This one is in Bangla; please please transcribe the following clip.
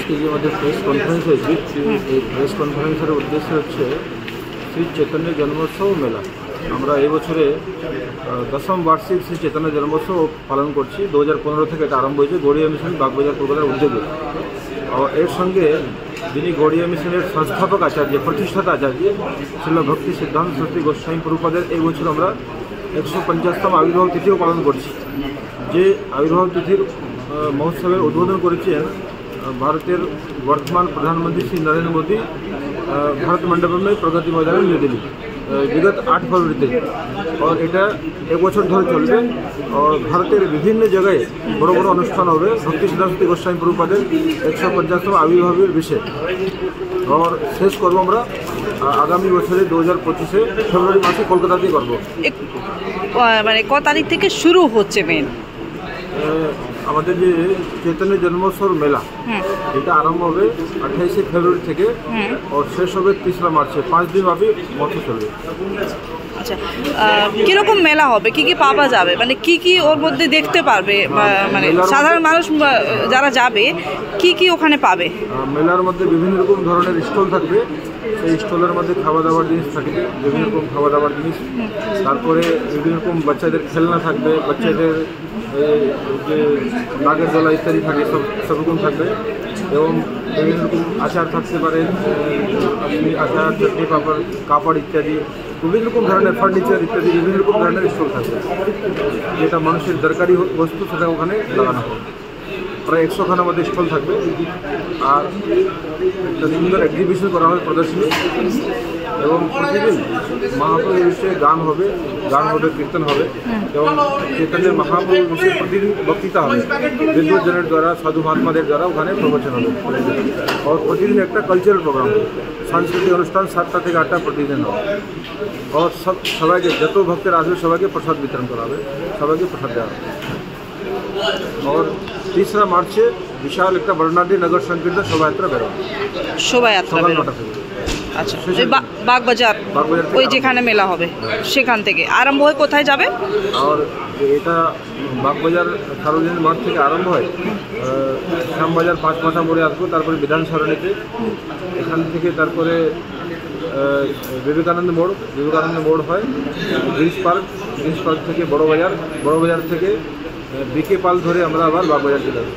আজকে যে আমাদের প্রেস কনফারেন্স হয়েছে, এই প্রেস কনফারেন্সের উদ্দেশ্য হচ্ছে শ্রী চৈতন্য জন্মোৎসব মেলা। আমরা এই বছরে 10ম বার্ষিক শ্রী চৈতন্য জন্মোৎসব পালন করছি। 2015 থেকে এটা আরম্ভ হয়েছে গড়িয়া মিশন বাগবাজার কলকাতার উদ্যোগে। এর সঙ্গে যিনি গড়িয়া মিশনের সংস্থাপক আচার্য, প্রতিষ্ঠাতা আচার্য ছিল ভক্তি সিদ্ধান্ত সরস্বতী গোস্বামী প্রভুপাদের, এই বছর আমরা 150তম আবির্ভাব তিথিও পালন করছি। যে আবির্ভাব তিথির মহোৎসবের উদ্বোধন করেছেন ভারতের বর্তমান প্রধানমন্ত্রী শ্রী নরেন্দ্র মোদী ভারত मंडपम में प्रगति मैदान न्यू दिल्ली विगत 8 फरवरी। और এটা एक বছর ধরে চলবে। और ভারতের বিভিন্ন জায়গায় বড় বড় অনুষ্ঠান হবে ভক্তি সিদ্ধান্ত গোস্বামী প্রভুপাদের 150তম আবির্ভাবের বিষয়ে। और শেষ করব আমরা আগামী বছরে 2025-এ ফেব্রুয়ারি মাসে কলকাতাতেই করব। মানে ক তারিখ থেকে শুরু হচ্ছে মেন আমাদের যে চৈতন্য জন্মোৎসব মেলা, এটা আরম্ভ হবে 28শে ফেব্রুয়ারি থেকে और শেষ হবে 3রা মার্চে। 5 দিন ব্যাপী মতো চলবে। আচ্ছা, কিরকম মেলা হবে, কি কি পাওয়া যাবে, মানে কি কি ওর মধ্যে দেখতে পারবে, মানে সাধারণ মানুষ যারা যাবে কি কি ওখানে পাবে? মেলার মধ্যে বিভিন্ন রকম ধরনের স্টল থাকবে। সেই স্টলের মধ্যে খাওয়া দাওয়ার জিনিস থাকবে, বিভিন্ন রকম খাওয়া দাওয়ার জিনিস। তারপরে বিভিন্ন রকম বাচ্চাদের খেলনা থাকবে, বাচ্চাদের যে নাগের দোলা ইত্যাদি থাকে, সব রকম থাকবে। এবং বিভিন্ন রকম আচার থাকতে পারে, আচার, চাটনি, পাপড়, কাপড় ইত্যাদি, বিভিন্ন রকম ধরনের ফার্নিচার ইত্যাদি বিভিন্ন রকম ধরনের স্টল থাকবে। যেটা মানুষের দরকারি বস্তু সেটা ওখানে লাগানো হবে। প্রায় 100খানার মধ্যে স্টল থাকবে। আর একটা সুন্দর এক্সিবিশন করা হবে, প্রদর্শনী। এবং প্রতিদিন মহাপ্রভুর বিষয়ে গান হবে, কীর্তন হবে। এবং চৈতন্য মহাপ্রভুর বিষয়ে প্রতিদিন বক্তৃতা হবে বিদ্বজ্জনের দ্বারা, সাধু মহাত্মাদের দ্বারা ওখানে প্রবচন হবে। আর প্রতিদিন একটা কালচারাল প্রোগ্রাম হবে, সাংস্কৃতিক অনুষ্ঠান 7টা থেকে 8টা প্রতিদিন হবে। আর সবাইকে, যত ভক্তের আসবে সবাইকে প্রসাদ বিতরণ করা হবে, সবাইকে প্রসাদ দেওয়া হবে। और 3রা মার্চে বিশাল একটা বর্ণাঢ্য নগর সংকীর্তন শোভাযাত্রা বেরোবে। আচ্ছা, বাগবাজার ওই যেখানে মেলা হবে সেখান থেকে আরম্ভ হয়ে কোথায় যাবে? আর এটা বাগবাজার সার্বজনীন মাঠ থেকে আরম্ভ হয়, শ্যামবাজার 5 মাথা মোড়ে আসবো, তারপরে বিধান সরণিতে, এখান থেকে তারপরে বিবেকানন্দ মোড় হয়, গ্রিস পার্ক থেকে বড়বাজার থেকে বিকে পাল ধরে আমরা আবার বাগবাজার চলে যাবো।